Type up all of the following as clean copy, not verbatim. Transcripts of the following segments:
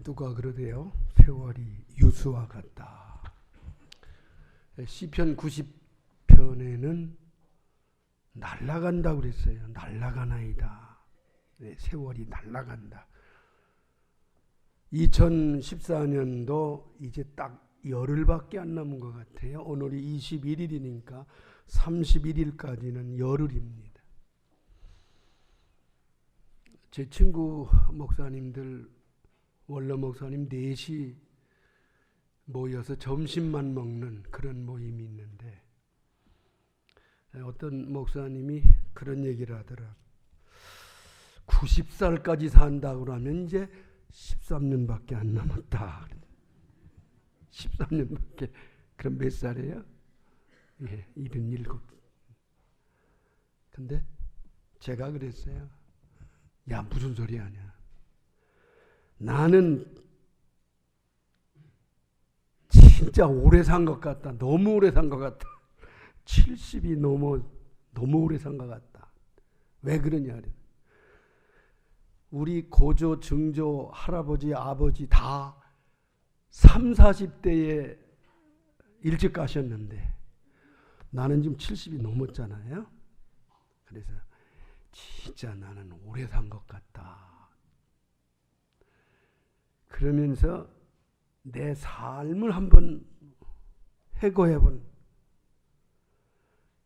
누가 그러대요? 세월이 유수와 같다. 시편 90편에는 날아간다고 그랬어요. 날아가나이다. 네, 세월이 날아간다. 2014년도 이제 딱 열흘밖에 안 남은 것 같아요. 오늘이 21일이니까 31일까지는 열흘입니다. 제 친구 목사님들, 원로 목사님 넷이 모여서 점심만 먹는 그런 모임이 있는데, 어떤 목사님이 그런 얘기를 하더라. 90살까지 산다고 그러면 이제 13년밖에 안 남았다. 13년밖에. 그럼 몇 살이에요? 예, 77. 근데 제가 그랬어요. 야, 무슨 소리 하냐. 나는 진짜 오래 산 것 같다. 너무 오래 산 것 같다. 70이 너무 오래 산 것 같다. 왜 그러냐. 우리 고조, 증조, 할아버지, 아버지 다 30, 40대에 일찍 가셨는데 나는 지금 70이 넘었잖아요. 그래서 진짜 나는 오래 산 것 같다. 그러면서 내 삶을 한번 해고해본,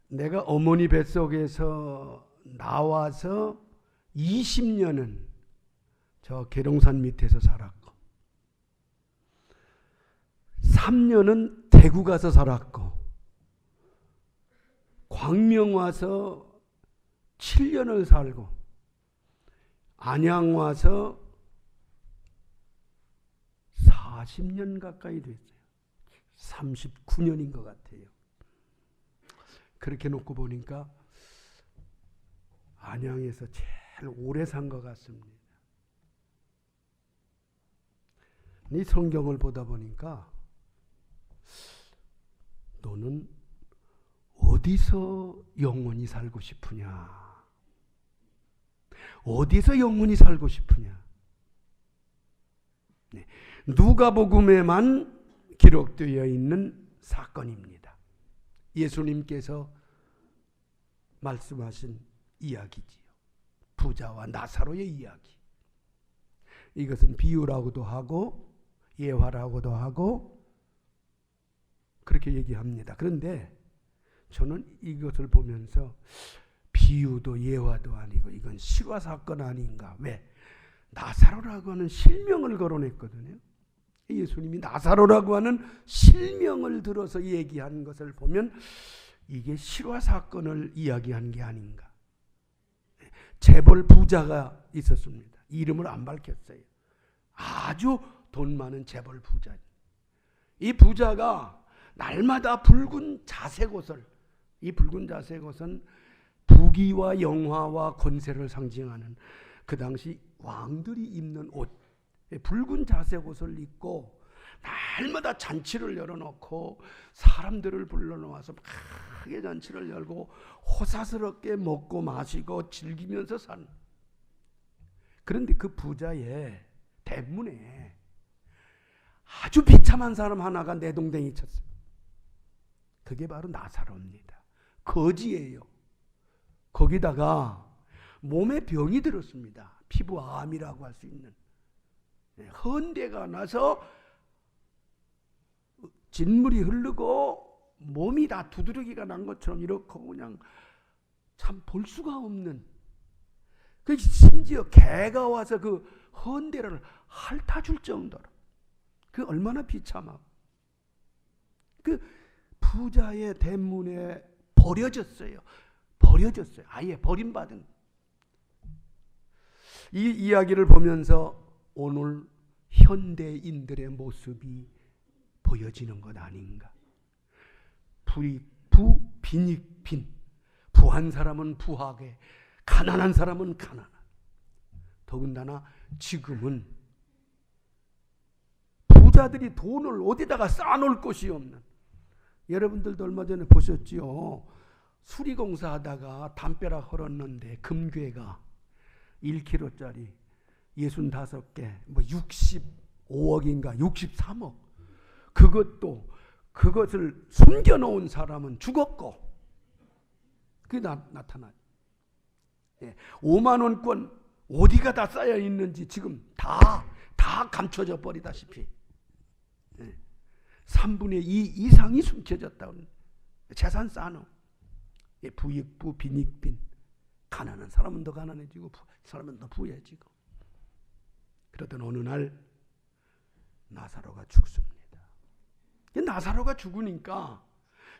내가 어머니 뱃속에서 나와서 20년은 저 계룡산 밑에서 살았고 3년은 대구 가서 살았고 광명 와서 7년을 살고 안양 와서 40년 가까이 됐어요. 39년인 것 같아요. 그렇게 놓고 보니까 안양에서 제일 오래 산 것 같습니다. 이 성경을 보다 보니까 너는 어디서 영원히 살고 싶으냐? 어디서 영원히 살고 싶으냐? 네. 누가복음에만 기록되어 있는 사건입니다. 예수님께서 말씀하신 이야기지요. 부자와 나사로의 이야기. 이것은 비유라고도 하고 예화라고도 하고 그렇게 얘기합니다. 그런데 저는 이것을 보면서 비유도 예화도 아니고 이건 실화 사건 아닌가. 왜? 나사로라고 하는 실명을 거론했거든요. 예수님이 나사로라고 하는 실명을 들어서 얘기한 것을 보면 이게 실화 사건을 이야기한 게 아닌가. 재벌 부자가 있었습니다. 이름을 안 밝혔어요. 아주 돈 많은 재벌 부자. 이 부자가 날마다 붉은 자색옷을, 이 붉은 자색옷은 부귀와 영화와 권세를 상징하는 그 당시 왕들이 입는 옷, 붉은 자색옷을 입고 날마다 잔치를 열어놓고 사람들을 불러놓아서 크게 잔치를 열고 호사스럽게 먹고 마시고 즐기면서 사는. 그런데 그 부자의 대문에 아주 비참한 사람 하나가 내동댕이 쳤어요. 그게 바로 나사로입니다. 거지예요. 거기다가 몸에 병이 들었습니다. 피부암이라고 할 수 있는. 헌대가 나서 진물이 흐르고 몸이 다 두드러기가 난 것처럼 이렇게 그냥 참 볼 수가 없는. 그 심지어 개가 와서 그 헌대를 핥아줄 정도로. 그 얼마나 비참하고. 그 부자의 대문에 버려졌어요. 아예 버림받은. 이 이야기를 보면서 오늘 현대인들의 모습이 보여지는 것 아닌가. 빈익빈. 부한 사람은 부하게, 가난한 사람은 가난한. 더군다나 지금은 부자들이 돈을 어디다가 쌓아놓을 곳이 없는. 여러분들도 얼마 전에 보셨지요. 수리공사 하다가 담벼락 헐었는데 금괴가 1kg짜리 65개, 65 5억인가 63억. 그것을 숨겨놓은 사람은 죽었고, 그게 나타나요. 5만 원권 어디가 다 쌓여 있는지 지금 다 감춰져 버리다시피 3분의 2 이상이 숨겨졌다고. 재산 쌓아놓은 부익부 빈익빈. 가난한 사람은 더 가난해지고 사람은 더 부해지고. 그러던 어느 날 나사로가 죽습니다. 나사로가 죽으니까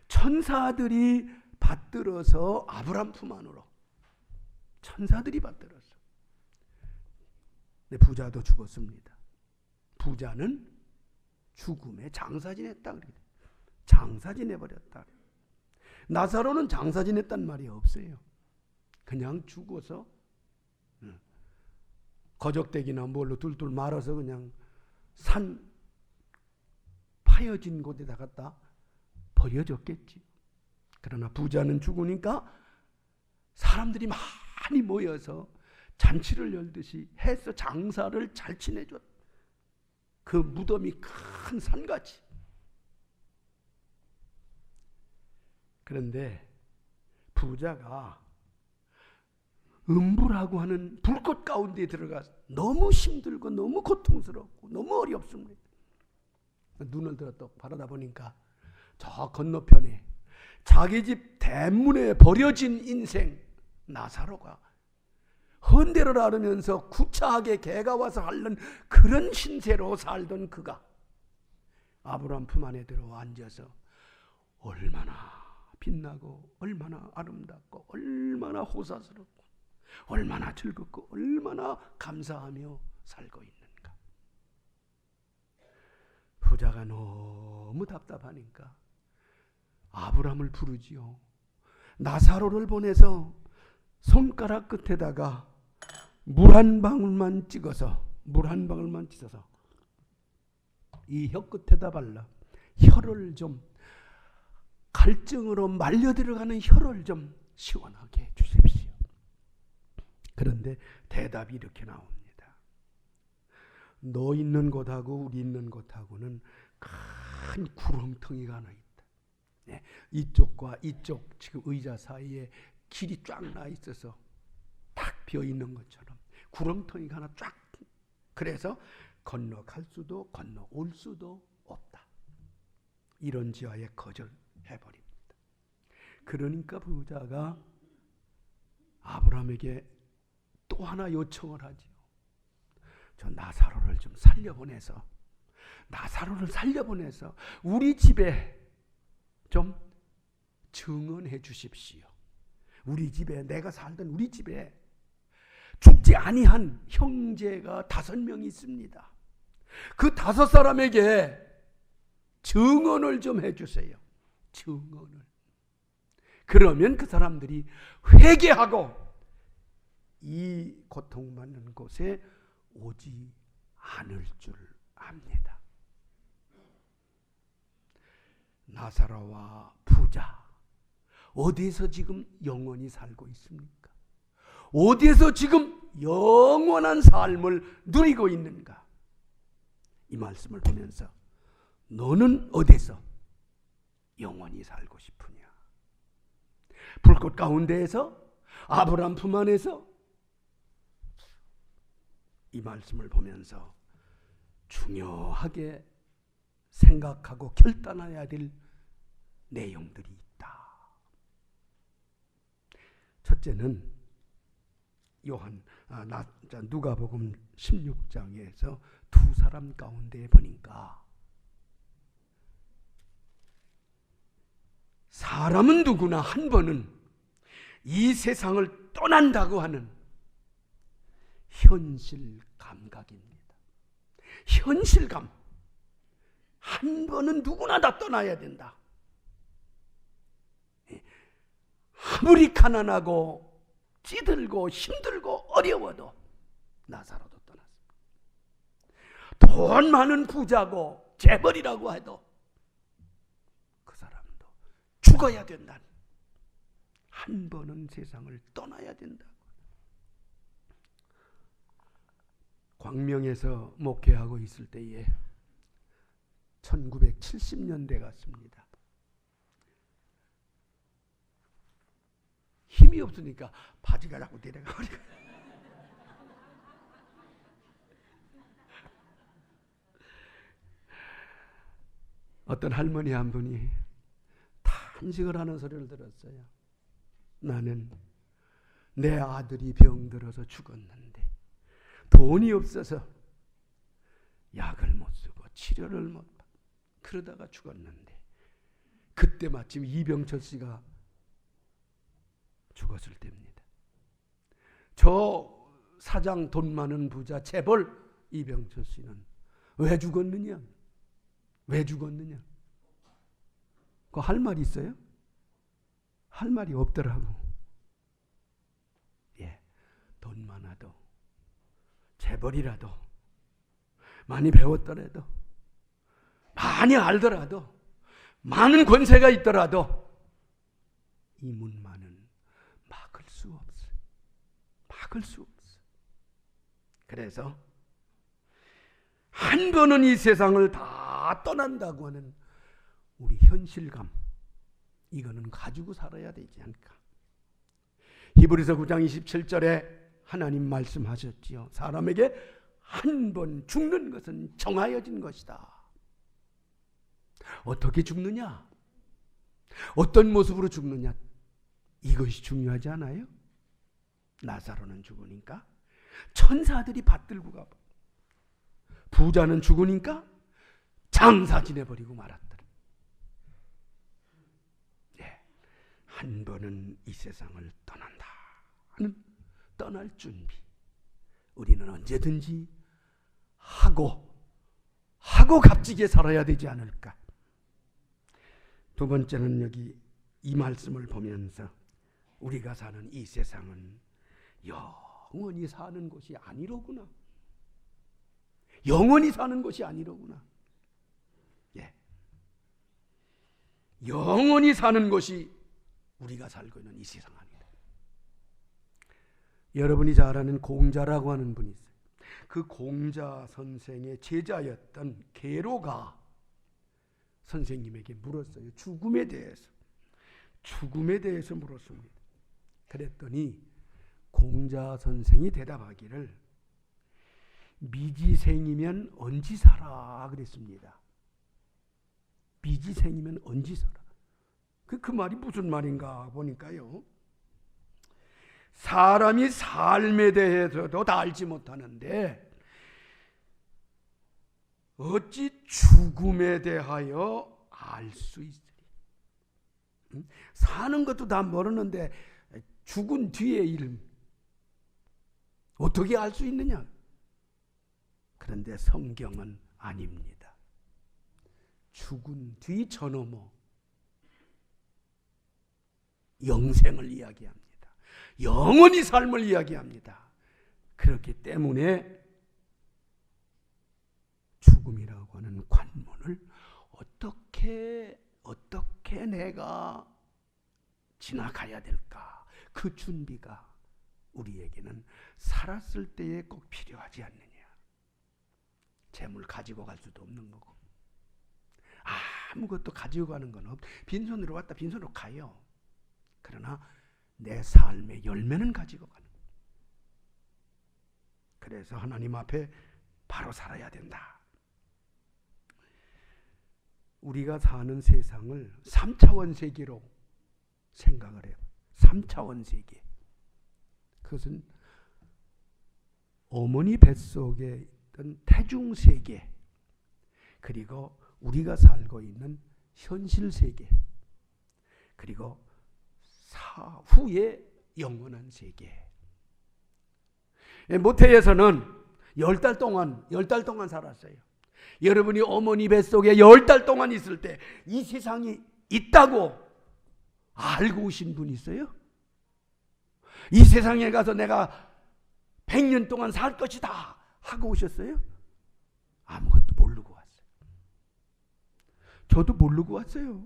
천사들이 받들어서 아브람 품 안으로, 천사들이 받들었어. 근데 부자도 죽었습니다. 부자는 죽음에 장사지냈다. 장사지내버렸다. 나사로는 장사지냈단 말이 없어요. 그냥 죽어서 거적대기나 뭘로 둘둘 말아서 그냥 산 파여진 곳에다 갖다 버려졌겠지. 그러나 부자는 죽으니까 사람들이 많이 모여서 잔치를 열듯이 해서 장사를 잘 지내줬. 그 무덤이 큰 산같이. 그런데 부자가 음부라고 하는 불꽃 가운데 들어가서 너무 힘들고 너무 고통스럽고 너무 어렵습니다. 눈을 들어 또 바라다 보니까 저 건너편에 자기 집 대문에 버려진 인생 나사로가 헌대를 앓으면서 구차하게 개가 와서 앓는 그런 신세로 살던 그가 아브람 품 안에 들어 앉아서 얼마나 빛나고 얼마나 아름답고 얼마나 호사스럽고 얼마나 즐겁고 얼마나 감사하며 살고 있는가. 부자가 너무 답답하니까 아브람을 부르지요. 나사로를 보내서 손가락 끝에다가 물 한 방울만 찍어서 이 혀 끝에다 발라 혀를 좀, 갈증으로 말려 들어가는 혀를 좀 시원하게 해 주십시오. 그런데 대답이 이렇게 나옵니다. 너 있는 곳하고 우리 있는 곳하고는 큰 구렁텅이가 하나 있다. 이쪽과 이쪽 지금 의자 사이에 길이 쫙 나 있어서 탁 비어 있는 것처럼 구렁텅이가 하나 쫙. 그래서 건너갈 수도 건너올 수도 없다. 이런 지하에 거절해버립니다. 그러니까 부자가 아브라함에게 또 하나 요청을 하지요. 저 나사로를 좀 살려보내서 우리 집에 좀 증언해 주십시오. 우리 집에, 내가 살던 우리 집에 죽지 아니한 형제가 5명 있습니다. 그 5사람에게 증언을 좀 해주세요. 증언을. 그러면 그 사람들이 회개하고 이 고통받는 곳에 오지 않을 줄 압니다. 나사로와 부자, 어디에서 지금 영원히 살고 있습니까? 어디에서 지금 영원한 삶을 누리고 있는가? 이 말씀을 보면서 너는 어디서 영원히 살고 싶으냐? 불꽃 가운데에서, 아브람 품 안에서? 이 말씀을 보면서 중요하게 생각하고 결단해야 될 내용들이 있다. 첫째는 누가복음 16장에서 두 사람 가운데 보니까 사람은 누구나 한 번은 이 세상을 떠난다고 하는 현실 감각입니다. 현실감. 한 번은 누구나 다 떠나야 된다. 아무리 가난하고 찌들고 힘들고 어려워도 나사로도 떠났습니다. 돈 많은 부자고 재벌이라고 해도 그 사람도 죽어야 된다. 한 번은 세상을 떠나야 된다. 광명에서 목회하고 있을 때에 1970년대 같습니다. 힘이 없으니까 바지가 자꾸 내려가 버리고 어떤 할머니 한 분이 탄식을 하는 소리를 들었어요. 나는 내 아들이 병들어서 죽었는데 돈이 없어서 약을 못 쓰고 치료를 못 받고 그러다가 죽었는데 그때 마침 이병철 씨가 죽었을 때입니다. 저 사장 돈 많은 부자 재벌 이병철 씨는 왜 죽었느냐? 왜 죽었느냐? 그거 할 말이 있어요? 할 말이 없더라고. 예, 돈 많아도 재벌이라도 많이 배웠더라도 많이 알더라도 많은 권세가 있더라도 이 문만은 막을 수 없어. 막을 수 없어. 그래서 한 번은 이 세상을 다 떠난다고 하는 우리 현실감, 이거는 가지고 살아야 되지 않을까. 히브리서 9장 27절에 하나님 말씀하셨지요. 사람에게 한 번 죽는 것은 정하여진 것이다. 어떻게 죽느냐? 어떤 모습으로 죽느냐? 이것이 중요하지 않아요? 나사로는 죽으니까 천사들이 받들고 가고, 부자는 죽으니까 장사 지내버리고 말았더라. 예, 한 번은 이 세상을 떠난다 하는 떠날 준비, 우리는 언제든지 하고 값지게 살아야 되지 않을까. 두 번째는 여기 이 말씀을 보면서 우리가 사는 이 세상은 영원히 사는 것이 아니로구나. 영원히 사는 것이 아니로구나. 예. 영원히 사는 것이 우리가 살고 있는 이 세상 아니다. 여러분이 잘 아는 공자라고 하는 분이 있어요. 그 공자 선생의 제자였던 계로가 선생님에게 물었어요. 죽음에 대해서 물었습니다. 그랬더니 공자 선생이 대답하기를 미지생이면 언제 살아 그랬습니다. 미지생이면 언제 살아. 그 말이 무슨 말인가 보니까요, 사람이 삶에 대해서도 다 알지 못하는데 어찌 죽음에 대하여 알 수 있으리. 사는 것도 다 모르는데 죽은 뒤의 일 어떻게 알 수 있느냐? 그런데 성경은 아닙니다. 죽은 뒤 저 너머 영생을 이야기합니다. 영원히 삶을 이야기합니다. 그렇기 때문에 죽음이라고 하는 관문을 어떻게 내가 지나가야 될까? 그 준비가 우리에게는 살았을 때에 꼭 필요하지 않느냐. 재물 가지고 갈 수도 없는 거고, 아무것도 가지고 가는 건 없고, 빈손으로 왔다 빈손으로 가요. 그러나 내 삶의 열매는 가지고 가는 거예요. 그래서 하나님 앞에 바로 살아야 된다. 우리가 사는 세상을 3차원 세계로 생각을 해요. 3차원 세계. 그것은 어머니 뱃속에 있던 태중 세계, 그리고 우리가 살고 있는 현실 세계, 그리고 사후의 영원한 세계. 모태에서는 10달 동안 살았어요. 여러분이 어머니 뱃속에 10달 동안 있을 때 이 세상이 있다고 알고 오신 분 있어요? 이 세상에 가서 내가 100년 동안 살 것이다 하고 오셨어요? 아무것도 모르고 왔어요. 저도 모르고 왔어요.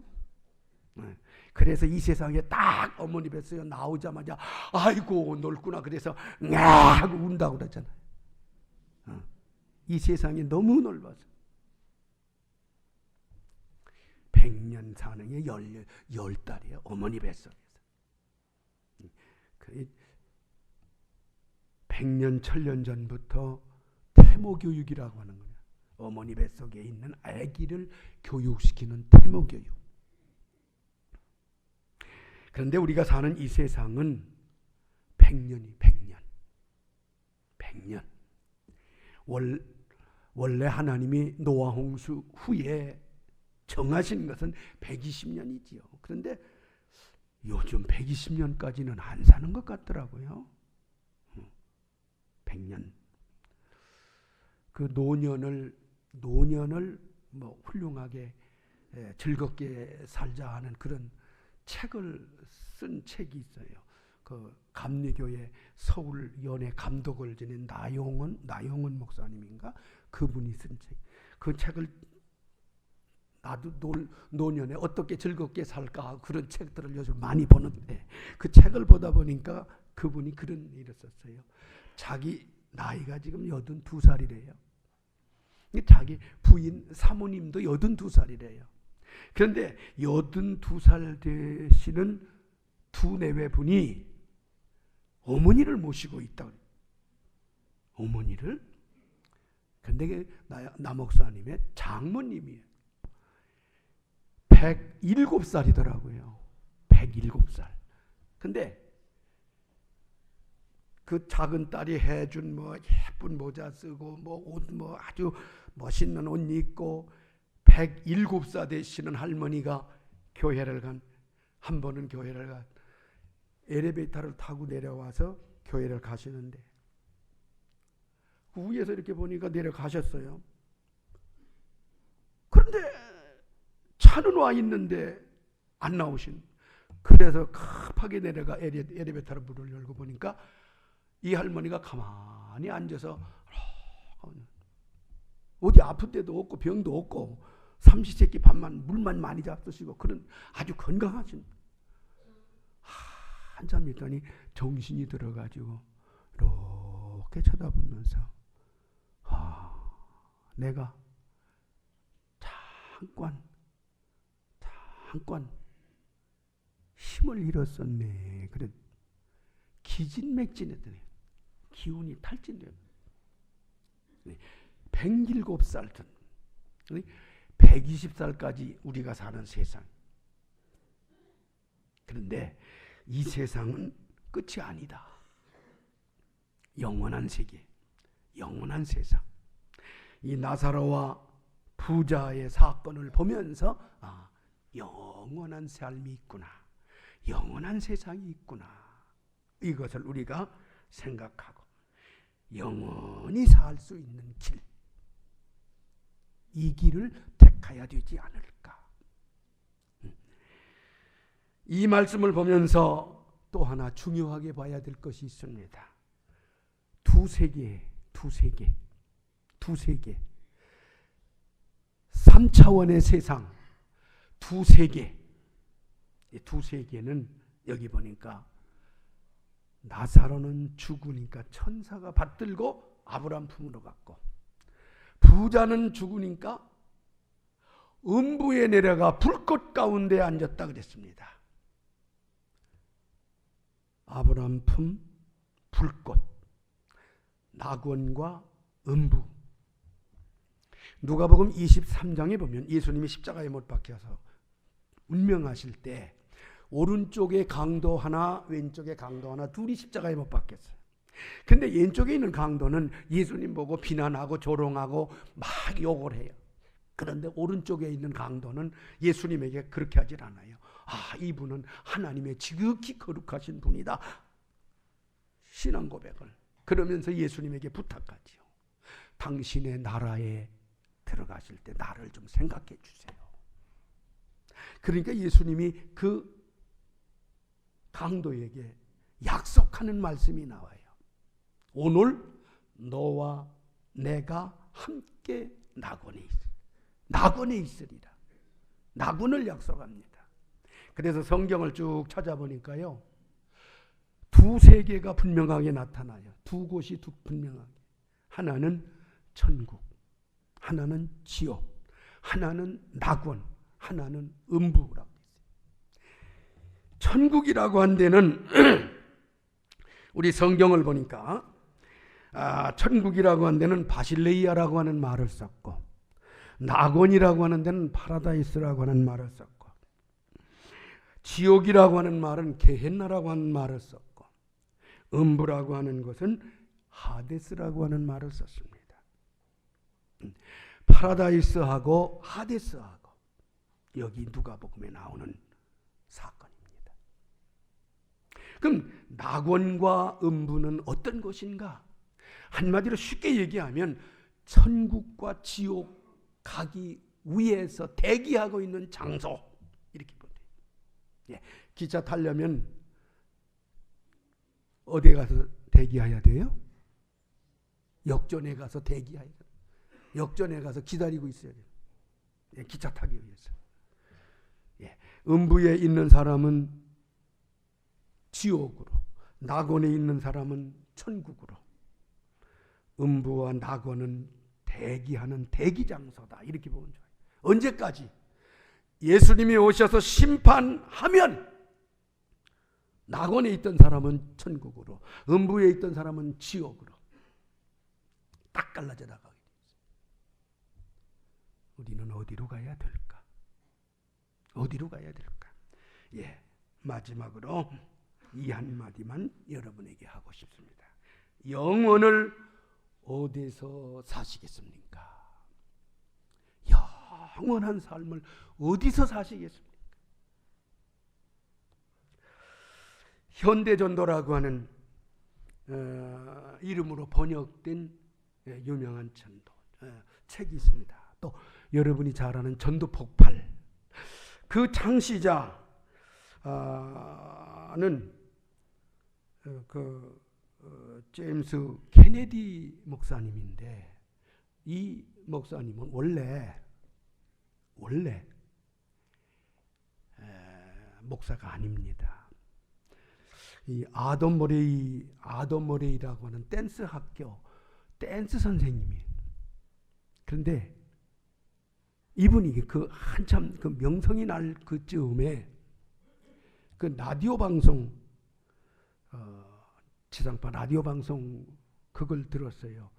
그래서 이 세상에 딱 어머니 뱃속에 나오자마자 아이고 넓구나 그래서 냐 하고 운다고 그랬잖아요. 이 세상이 너무 넓어서 100년 사는 게 10달이에요. 어머니 뱃속에서. 100년, 1000년 전부터 태모교육이라고 하는 거예요. 어머니 뱃속에 있는 아기를 교육시키는 태모교육. 그런데 우리가 사는 이 세상은 100년이 100년. 원래 하나님이 노아 홍수 후에 정하신 것은 120년이지요. 그런데 요즘 120년까지는 안 사는 것 같더라고요. 100년. 그 노년을 뭐 훌륭하게 즐겁게 살자 하는 그런 책을 쓴 책이 있어요. 그 감리교회 서울 연회 감독을 지낸 나용원 목사님인가 그분이 쓴 책. 그 책을 나도 노년에 어떻게 즐겁게 살까 그런 책들을 요즘 많이 보는데 그 책을 보다 보니까 그분이 그런 일을 썼어요. 자기 나이가 지금 82살이래요. 자기 부인 사모님도 82살이래요. 그런데 82살 되시는 두 내외분이 어머니를 모시고 있다. 어머니를? 근데 나 목사님의 장모님이에요. 107살이더라고요. 107살. 근데 그 작은 딸이 해준 뭐 예쁜 모자 쓰고 뭐 옷 뭐 아주 멋있는 옷 입고 107살 되시는 할머니가 한 번은 교회를 간 엘리베이터를 타고 내려와서 교회를 가시는데 그 위에서 이렇게 보니까 내려가셨어요. 그런데 차는 와 있는데 안 나오신. 그래서 급하게 내려가 엘리베이터를 문을 열고 보니까 이 할머니가 가만히 앉아서 어디 아픈 데도 없고 병도 없고 삼시세끼 밥만 물만 많이 잡수시고 그런 아주 건강하신. 한참 있더니 정신이 들어가지고 이렇게 쳐다보면서 내가 잠깐 힘을 잃었었네. 그래 기진맥진했더니 기운이 탈진돼요. 107살든 120살까지 우리가 사는 세상. 그런데 이 세상은 끝이 아니다. 영원한 세계, 영원한 세상. 이 나사로와 부자의 사건을 보면서 영원한 삶이 있구나. 영원한 세상이 있구나. 이것을 우리가 생각하고 영원히 살 수 있는 길, 이 길을 택해야 되지 않을까. 이 말씀을 보면서 또 하나 중요하게 봐야 될 것이 있습니다. 두 세계 3차원의 세상, 두 세계. 이 두 세계는 여기 보니까 나사로는 죽으니까 천사가 받들고 아브라함 품으로 갔고, 부자는 죽으니까 음부에 내려가 불꽃 가운데 앉았다 그랬습니다. 아브라함 품, 불꽃, 낙원과 음부. 누가복음 23장에 보면 예수님이 십자가에 못 박혀서 운명하실 때 오른쪽에 강도 하나, 왼쪽에 강도 하나, 둘이 십자가에 못 박혔어요. 근데 왼쪽에 있는 강도는 예수님 보고 비난하고 조롱하고 막 욕을 해요. 그런데 오른쪽에 있는 강도는 예수님에게 그렇게 하질 않아요. 이분은 하나님의 지극히 거룩하신 분이다. 신앙 고백을. 그러면서 예수님에게 부탁하지요. 당신의 나라에 들어가실 때 나를 좀 생각해 주세요. 그러니까 예수님이 그 강도에게 약속하는 말씀이 나와요. 오늘 너와 내가 함께 낙원에 있으리라. 낙원을 약속합니다. 그래서 성경을 쭉 찾아보니까요, 두 세계가 분명하게 나타나요. 두 곳이 분명하게. 하나는 천국, 하나는 지옥, 하나는 낙원, 하나는 음부라고 있어요. 천국이라고 한 데는 우리 성경을 보니까 천국이라고 한 데는 바실레이아라고 하는 말을 썼고, 낙원이라고 하는 데는 파라다이스라고 하는 말을 썼고, 지옥이라고 하는 말은 게헨나라고 하는 말을 썼고, 음부라고 하는 것은 하데스라고 하는 말을 썼습니다. 파라다이스하고 하데스하고 여기 누가복음에 나오는 사건입니다. 그럼 낙원과 음부는 어떤 곳인가? 한마디로 쉽게 얘기하면 천국과 지옥 가기 위해서 대기하고 있는 장소, 이렇게 보면 돼요. 기차 타려면 어디에 가서 대기해야 돼요? 역전에 가서 대기해야 돼요. 역전에 가서 기다리고 있어야 돼요. 기차 타기 위해서. 음부에 있는 사람은 지옥으로, 낙원에 있는 사람은 천국으로. 음부와 낙원은 대기하는 대기장소다, 이렇게 보면 좋아요. 언제까지? 예수님이 오셔서 심판하면 낙원에 있던 사람은 천국으로, 음부에 있던 사람은 지옥으로 딱 갈라져 나가게 돼 있어요. 우리는 어디로 가야 될까? 어디로 가야 될까? 마지막으로 이 한마디만 여러분에게 하고 싶습니다. 영원을 어디서 사시겠습니까? 영원한 삶을 어디서 사시겠습니까? 현대전도라고 하는 이름으로 번역된 유명한 전도 책이 있습니다. 또 여러분이 잘 아는 전도 폭발, 그 창시자는 제임스 케네디 목사님인데, 이 목사님은 원래 목사가 아닙니다. 이 아덤 머레이라고 하는 댄스 학교 댄스 선생님이에요. 그런데 이분이 한참 명성이 날 그쯤에 라디오 방송, 지상파 라디오 방송 그걸 들었어요.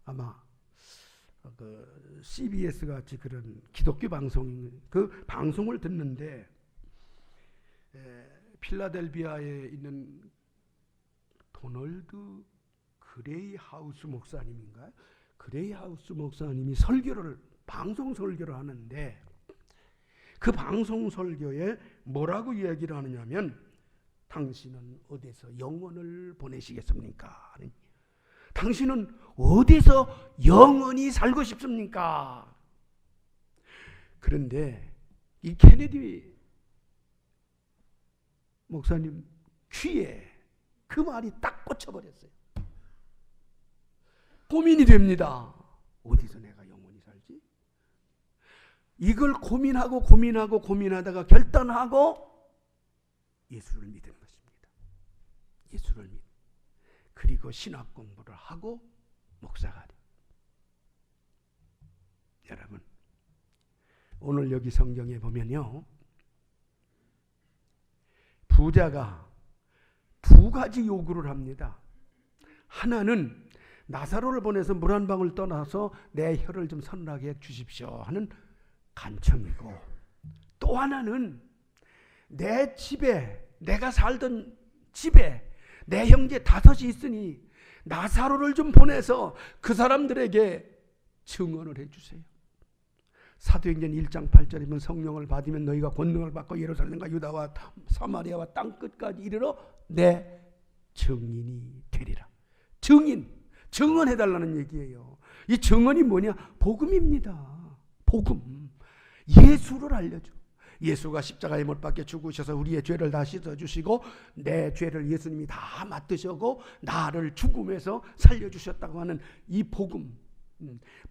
아마 CBS 같이 그런 기독교 방송, 그 방송을 듣는데 필라델피아에 있는 도널드 그레이 하우스 목사님인가요? 그레이 하우스 목사님이 방송 설교를 하는데, 그 방송 설교에 뭐라고 이야기를 하느냐면, 당신은 어디서 영원을 보내시겠습니까? 당신은 어디서 영원히 살고 싶습니까? 그런데 이 케네디 목사님 귀에 그 말이 딱 꽂혀버렸어요. 고민이 됩니다. 어디서 내가 영원히 살지? 이걸 고민하다가 결단하고 예수를 믿은 것입니다. 예수를 믿. 그리고 신학 공부를 하고 목사가 돼. 여러분, 오늘 여기 성경에 보면요, 부자가 두 가지 요구를 합니다. 하나는 나사로를 보내서 물 한 방울 떠나서 내 혀를 좀 선하게 해 주십시오 하는 간청이고, 또 하나는 내 집에, 내가 살던 집에 내 형제 5이 있으니 나사로를 좀 보내서 그 사람들에게 증언을 해주세요. 사도행전 1장 8절이면 성령을 받으면 너희가 권능을 받고 예루살렘과 유다와 사마리아와 땅끝까지 이르러 내 증인이 되리라. 증언해달라는 얘기예요. 이 증언이 뭐냐? 복음입니다. 복음. 예수를 알려줘. 예수가 십자가에 못 박혀 죽으셔서 우리의 죄를 다 씻어주시고 내 죄를 예수님이 다 맡으시고 나를 죽음에서 살려주셨다고 하는 이 복음,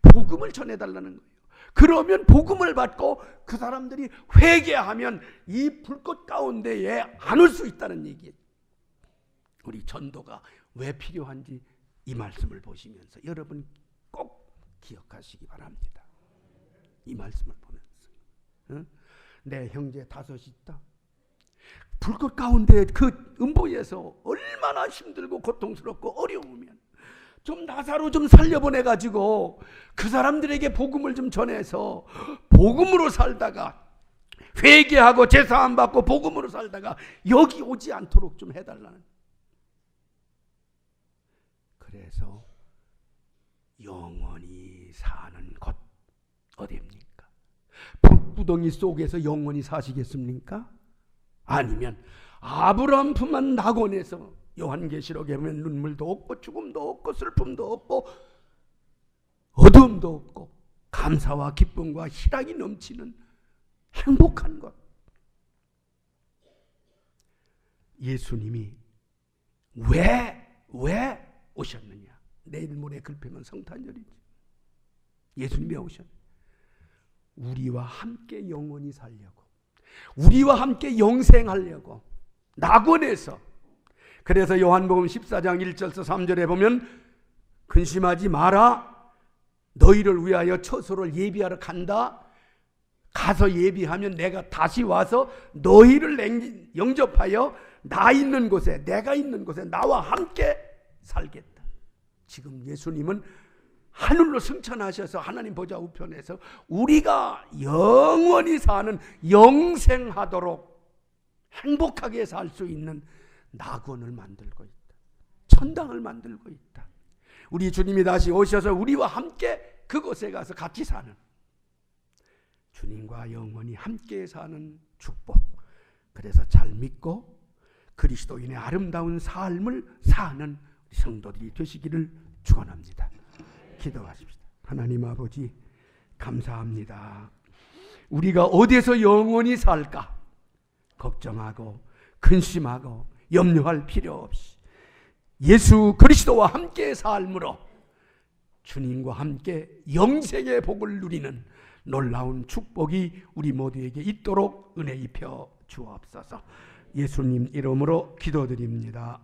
복음을 전해달라는 거예요. 그러면 복음을 받고 그 사람들이 회개하면 이 불꽃 가운데에 안을 수 있다는 얘기예요. 우리 전도가 왜 필요한지 이 말씀을 보시면서 여러분 꼭 기억하시기 바랍니다. 이 말씀을 보면서 내 형제 5이 있다. 불꽃 가운데 그 음부에서 얼마나 힘들고 고통스럽고 어려우면 좀 나사로 좀 살려보내가지고 그 사람들에게 복음을 좀 전해서 복음으로 살다가 회개하고 제사함 받고 복음으로 살다가 여기 오지 않도록 좀 해달라는. 그래서 영원히 사는 곳 어디입니까? 불구덩이 속에서 영원히 사시겠습니까? 아니면 아브라함 품한 낙원에서 요한계시록에 보면 눈물도 없고 죽음도 없고 슬픔도 없고 어둠도 없고 감사와 기쁨과 희락이 넘치는 행복한 것. 예수님이 왜 오셨느냐? 내일 모레 글피면 성탄절이지. 예수님이 오셨느냐? 우리와 함께 영원히 살려고, 우리와 함께 영생하려고 낙원에서. 그래서 요한복음 14장 1절에서 3절에 보면 근심하지 마라, 너희를 위하여 처소를 예비하러 간다. 가서 예비하면 내가 다시 와서 너희를 영접하여 나 있는 곳에, 내가 있는 곳에 나와 함께 살겠다. 지금 예수님은 하늘로 승천하셔서 하나님 보좌 우편에서 우리가 영원히 사는, 영생하도록 행복하게 살 수 있는 낙원을 만들고 있다. 천당을 만들고 있다. 우리 주님이 다시 오셔서 우리와 함께 그곳에 가서 같이 사는, 주님과 영원히 함께 사는 축복. 그래서 잘 믿고 그리스도인의 아름다운 삶을 사는 성도들이 되시기를 축원합니다. 기도하십시다. 하나님 아버지, 감사합니다. 우리가 어디서 영원히 살까 걱정하고 근심하고 염려할 필요 없이 예수 그리스도와 함께 삶으로 주님과 함께 영생의 복을 누리는 놀라운 축복이 우리 모두에게 있도록 은혜 입혀 주옵소서. 예수님 이름으로 기도드립니다.